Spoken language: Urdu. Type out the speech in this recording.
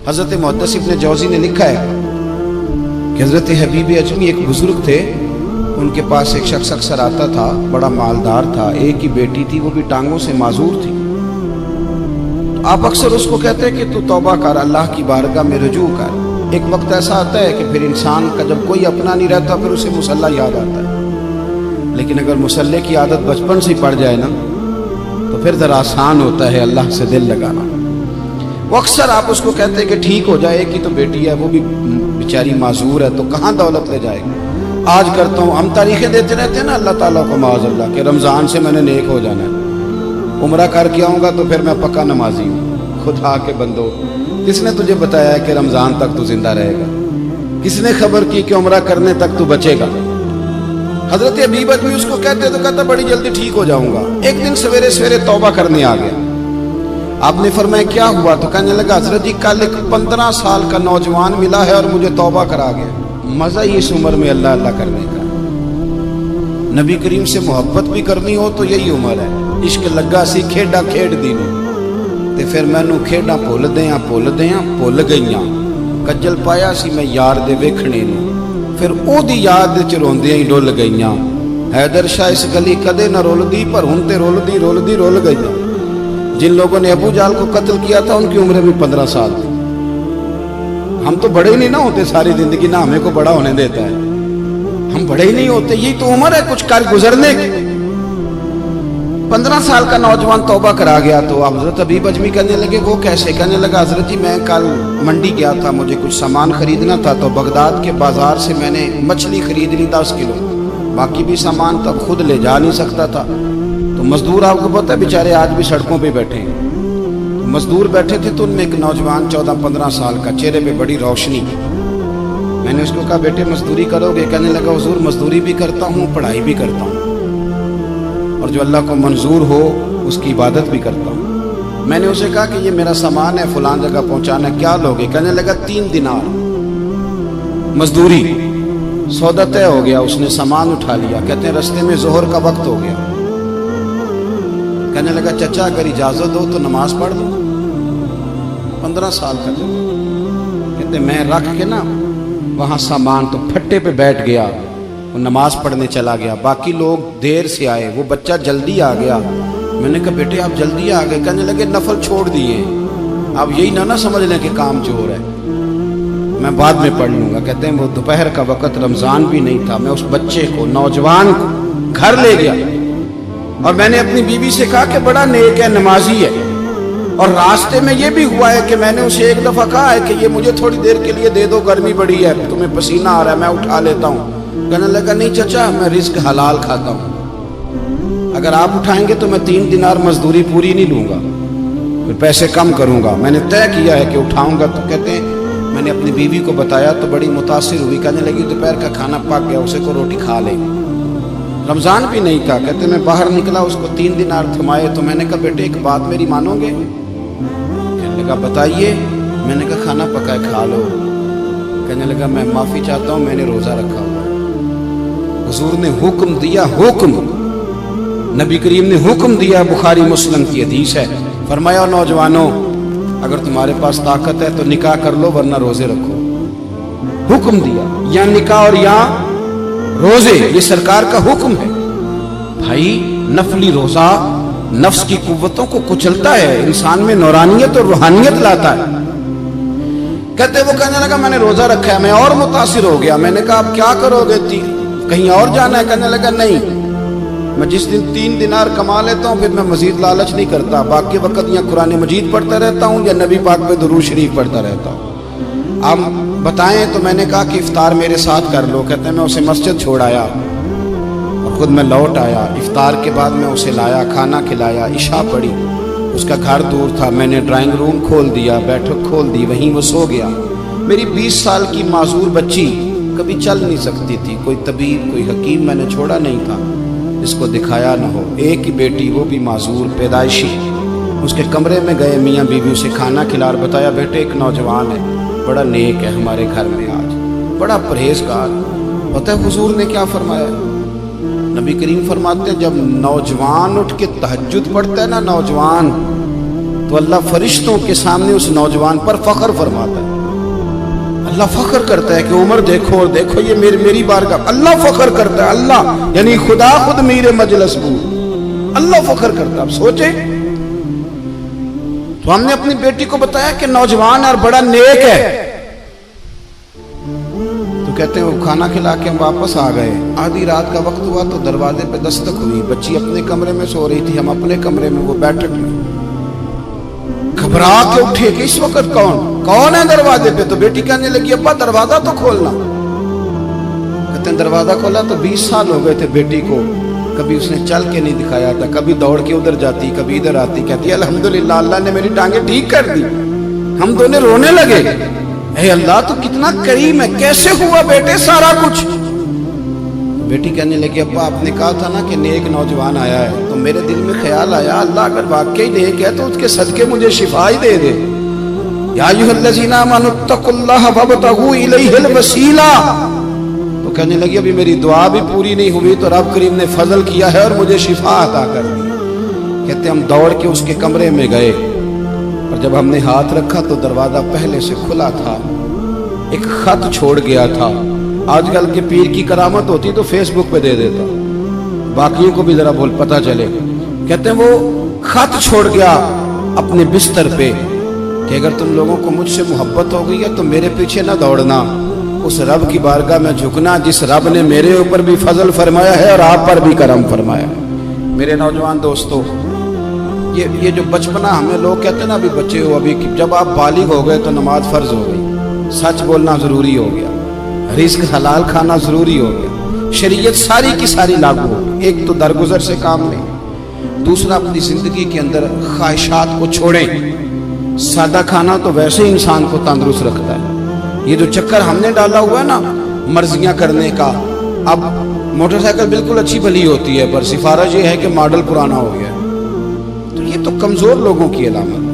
حضرت محدث ابن جوزی نے لکھا ہے کہ حضرت حبیب اجمی ایک بزرگ تھے، ان کے پاس ایک شخص اکثر آتا تھا، بڑا مالدار تھا، ایک ہی بیٹی تھی، وہ بھی ٹانگوں سے معذور تھی۔ آپ اکثر اس کو کہتے کہ تو توبہ کر، اللہ کی بارگاہ میں رجوع کر۔ ایک وقت ایسا آتا ہے کہ پھر انسان کا جب کوئی اپنا نہیں رہتا پھر اسے مصلی یاد آتا ہے، لیکن اگر مصلی کی عادت بچپن سے پڑ جائے نا تو پھر ذرا آسان ہوتا ہے اللہ سے دل لگانا۔ وہ اکثر آپ اس کو کہتے کہ ٹھیک ہو جائے، ایک ہی تو بیٹی ہے، وہ بھی بیچاری معذور ہے، تو کہاں دولت لے جائے گی۔ آج کرتا ہوں، ہم تاریخیں دیتے رہتے ہیں نا اللہ تعالیٰ کو معاذ اللہ کہ رمضان سے میں نے نیک ہو جانا ہے، عمرہ کر کے آؤں گا تو پھر میں پکا نمازی ہوں۔ خدا کے بندو، کس نے تجھے بتایا ہے کہ رمضان تک تو زندہ رہے گا؟ کس نے خبر کی کہ عمرہ کرنے تک تو بچے گا؟ حضرت حبیب اجمی اس کو کہتے تو کہتا بڑی جلدی ٹھیک ہو جاؤں گا۔ ایک دن سویرے سویرے توبہ کرنے آ گیا۔ آپ نے فرمایا کیا ہوا؟ تو کہنے لگا حضرت جی کل ایک 15 سال کا نوجوان ملا ہے اور مجھے توبہ کرا گیا۔ مزہ ہی اس عمر میں اللہ اللہ کرنے کا، نبی کریم سے محبت بھی کرنی ہو تو یہی عمر ہے۔ عشق لگا سی کھیڈا کھیڈ دی نو تے پھر مینوں کھیڈاں بھول گئیاں، کجل پایا سی میں یار دے ویکھنے نو، پھر او دی یاد وچ روندیاں ہی ڈل گئیاں۔ حیدر شاہ اس گلی کدے نہ رولدی پر ہن تے رول گئیاں۔ جن لوگوں نے ابو جہل کو قتل کیا تھا ان کی عمریں بھی 15 سال تھی۔ ہم تو بڑے ہی نہیں نہ ہوتے ساری زندگی، نہ ہمیں کو بڑا ہونے دیتا ہے، ہم بڑے ہی نہیں ہوتے، یہی تو عمر ہے کچھ کر گزرنے کی۔ 15 سال کا نوجوان توبہ کرا گیا تو حضرت حبیب اجمی کہنے لگے وہ کیسے؟ کہنے لگا حضرت جی میں کل منڈی گیا تھا، مجھے کچھ سامان خریدنا تھا، تو بغداد کے بازار سے میں نے مچھلی خرید لی 10 کلو، باقی بھی سامان تب خود لے جا نہیں سکتا تھا، تو مزدور آپ کو پتہ ہے بیچارے آج بھی سڑکوں پہ بیٹھے ہیں، مزدور بیٹھے تھے تو ان میں ایک نوجوان 14-15 سال کا، چہرے پہ بڑی روشنی۔ میں نے اس کو کہا بیٹے مزدوری کرو گے؟ کہنے لگا حضور مزدوری بھی کرتا ہوں، پڑھائی بھی کرتا ہوں، اور جو اللہ کو منظور ہو اس کی عبادت بھی کرتا ہوں۔ میں نے اسے کہا کہ یہ میرا سامان ہے فلان جگہ پہنچانا، کیا لوگے؟ کہنے لگا 3 دینار مزدوری۔ سودا طے ہو گیا، اس نے سامان اٹھا لیا۔ کہتے ہیں رستے میں ظہر کا وقت ہو گیا، کہنے لگا چچا اگر اجازت ہو تو نماز پڑھ دوں۔ 15 سال کا جب، کہتے میں رکھ کے نا وہاں سامان تو پھٹے پہ بیٹھ گیا، وہ نماز پڑھنے چلا گیا، باقی لوگ دیر سے آئے، وہ بچہ جلدی آ گیا۔ میں نے کہا بیٹے آپ جلدی آ گئے؟ کہنے لگے نفل چھوڑ دیے، آپ یہی نہ سمجھ لیں کہ کام چور ہے، میں بعد میں پڑھ لوں گا۔ کہتے ہیں وہ دوپہر کا وقت، رمضان بھی نہیں تھا، میں اس بچے کو نوجوان کو گھر لے گیا اور میں نے اپنی بیوی سے کہا کہ بڑا نیک ہے، نمازی ہے، اور راستے میں یہ بھی ہوا ہے کہ میں نے اسے ایک دفعہ کہا ہے کہ یہ مجھے تھوڑی دیر کے لیے دے دو، گرمی بڑی ہے، تمہیں پسینہ آ رہا ہے، میں اٹھا لیتا ہوں۔ کہنے لگا نہیں چچا میں رزق حلال کھاتا ہوں، اگر آپ اٹھائیں گے تو میں 3 دینار مزدوری پوری نہیں لوں گا، پھر پیسے کم کروں گا، میں نے طے کیا ہے کہ اٹھاؤں گا۔ تو کہتے ہیں میں نے اپنی بیوی کو بتایا تو بڑی متاثر ہوئی، کہنے لگی دوپہر کا کھانا پک گیا، اسے کو روٹی کھا لے، رمضان بھی نہیں تھا۔ کہتے میں باہر نکلا، اس کو 3 دینار تھمائے، تو میں نے کہا بیٹے ایک بات میری مانو گے؟ کہنے لگا بتائیے۔ میں نے کہا کھانا پکائے کھا لو۔ کہنے لگا میں معافی چاہتا ہوں، میں نے روزہ رکھا ہوا۔ حضور نے حکم دیا، حکم، نبی کریم نے حکم دیا، بخاری مسلم کی حدیث ہے، فرمایا نوجوانوں اگر تمہارے پاس طاقت ہے تو نکاح کر لو ورنہ روزے رکھو۔ حکم دیا، یا نکاح اور یا روزے، یہ سرکار کا حکم ہے۔ بھائی نفلی روزہ نفس کی قوتوں کو کچلتا ہے، انسان میں نورانیت اور روحانیت لاتا ہے۔ کہتے وہ کہنے لگا میں نے روزہ رکھا ہے، میں اور متاثر ہو گیا۔ میں نے کہا آپ کیا کرو گے؟ کہیں اور جانا ہے؟ کہنے لگا نہیں، میں جس دن 3 دینار کما لیتا ہوں پھر میں مزید لالچ نہیں کرتا، باقی وقت یا قرآن مجید پڑھتا رہتا ہوں یا نبی پاک پہ درود شریف پڑھتا رہتا ہوں۔ آپ بتائیں تو میں نے کہا کہ افطار میرے ساتھ کر لو۔ کہتے ہیں میں اسے مسجد چھوڑ آیا اور خود میں لوٹ آیا، افطار کے بعد میں اسے لایا، کھانا کھلایا، عشاء پڑھی، اس کا گھر دور تھا، میں نے ڈرائنگ روم کھول دیا، بیٹھک کھول دی، وہیں وہ سو گیا۔ میری 20 سال کی معذور بچی کبھی چل نہیں سکتی تھی، کوئی طبیب کوئی حکیم میں نے چھوڑا نہیں تھا جس کو دکھایا نہ ہو، ایک ہی بیٹی وہ بھی معذور پیدائشی۔ اس کے کمرے میں گئے، میاں بیوی اسے کھانا کھلا اور بتایا بیٹے ایک نوجوان ہے، بڑا نیک ہے ہمارے گھر میں، آج بڑا پرہیزگار۔ پتہ ہے حضور نے کیا فرمایا؟ نبی کریم فرماتے ہیں جب نوجوان اٹھ کے تہجد پڑھتا ہے نا، نوجوان تو اللہ فرشتوں کے سامنے اس نوجوان پر فخر فرماتا ہے. اللہ فخر کرتا ہے کہ عمر دیکھو اور دیکھو یہ میری بارگاہ. اللہ فخر کرتا ہے, اللہ یعنی خدا خود میرے مجلس بود, اللہ فخر کرتا ہے. اب سوچے تو ہم نے اپنی بیٹی کو بتایا کہ نوجوان اور بڑا نیک ہے, تو کہتے ہیں وہ کھانا کھلا کے ہم واپس آ گئے. آدھی رات کا وقت ہوا تو دروازے پہ دستک ہوئی. بچی اپنے کمرے میں سو رہی تھی, ہم اپنے کمرے میں, وہ بیٹھک میں. گھبرا کے اٹھے کہ اس وقت کون ہے دروازے پہ؟ تو بیٹی کہنے لگی ابا دروازہ تو کھولنا. کہتے ہیں دروازہ کھولا تو 20 سال ہو گئے تھے بیٹی کو, کبھی اس نے چل کے نہیں دکھایا تھا, کبھی دوڑ کے ادھر جاتی کبھی ادھر آتی. کہتی ہے الحمدللہ اللہ نے میری ٹانگیں ٹھیک کر دی. ہم دونوں رونے لگے, اے اللہ تو کتنا کریم ہے, کیسے ہوا بیٹے سارا کچھ؟ بیٹی کہنے لگی ابا آپ نے کہا تھا نا کہ نیک نوجوان آیا ہے, تو میرے دل میں خیال آیا اللہ اگر واقعی نیک ہے تو اس کے صدقے مجھے شفا ہی دے دے. یا ایھا الذین آمنوا اتقوا اللہ وابتغوا الیہ الوسیلہ. تو کہنے لگی ابھی میری دعا بھی پوری نہیں ہوئی تو رب کریم نے فضل کیا ہے اور مجھے شفا عطا کر دی. کہتے ہم دوڑ کے اس کے کمرے میں گئے, اور جب ہم نے ہاتھ رکھا تو دروازہ پہلے سے کھلا تھا, ایک خط چھوڑ گیا تھا. آج کل کے پیر کی کرامت ہوتی تو فیس بک پہ دے دیتا, باقیوں کو بھی ذرا پتہ چلے. کہتے ہیں وہ خط چھوڑ گیا اپنے بستر پہ کہ اگر تم لوگوں کو مجھ سے محبت ہو گئی ہے تو میرے پیچھے نہ دوڑنا, اس رب کی بارگاہ میں جھکنا جس رب نے میرے اوپر بھی فضل فرمایا ہے اور آپ پر بھی کرم فرمایا. میرے نوجوان دوستو, یہ جو بچپنا ہمیں لوگ کہتے ہیں نا ابھی بچے ہو, ابھی جب آپ بالغ ہو گئے تو نماز فرض ہو گئی, سچ بولنا ضروری ہو گیا, رزق حلال کھانا ضروری ہو گیا, شریعت ساری کی ساری لاگو ہو گئی. ایک تو درگزر سے کام لیں, دوسرا اپنی زندگی کے اندر خواہشات کو چھوڑیں. سادہ کھانا تو ویسے ہی انسان کو تندرست رکھتا ہے. یہ جو چکر ہم نے ڈالا ہوا ہے نا مرضیاں کرنے کا, اب موٹر سائیکل بالکل اچھی بھلی ہوتی ہے پر سفارش یہ ہے کہ ماڈل پرانا ہو گیا, تو یہ تو کمزور لوگوں کی علامت.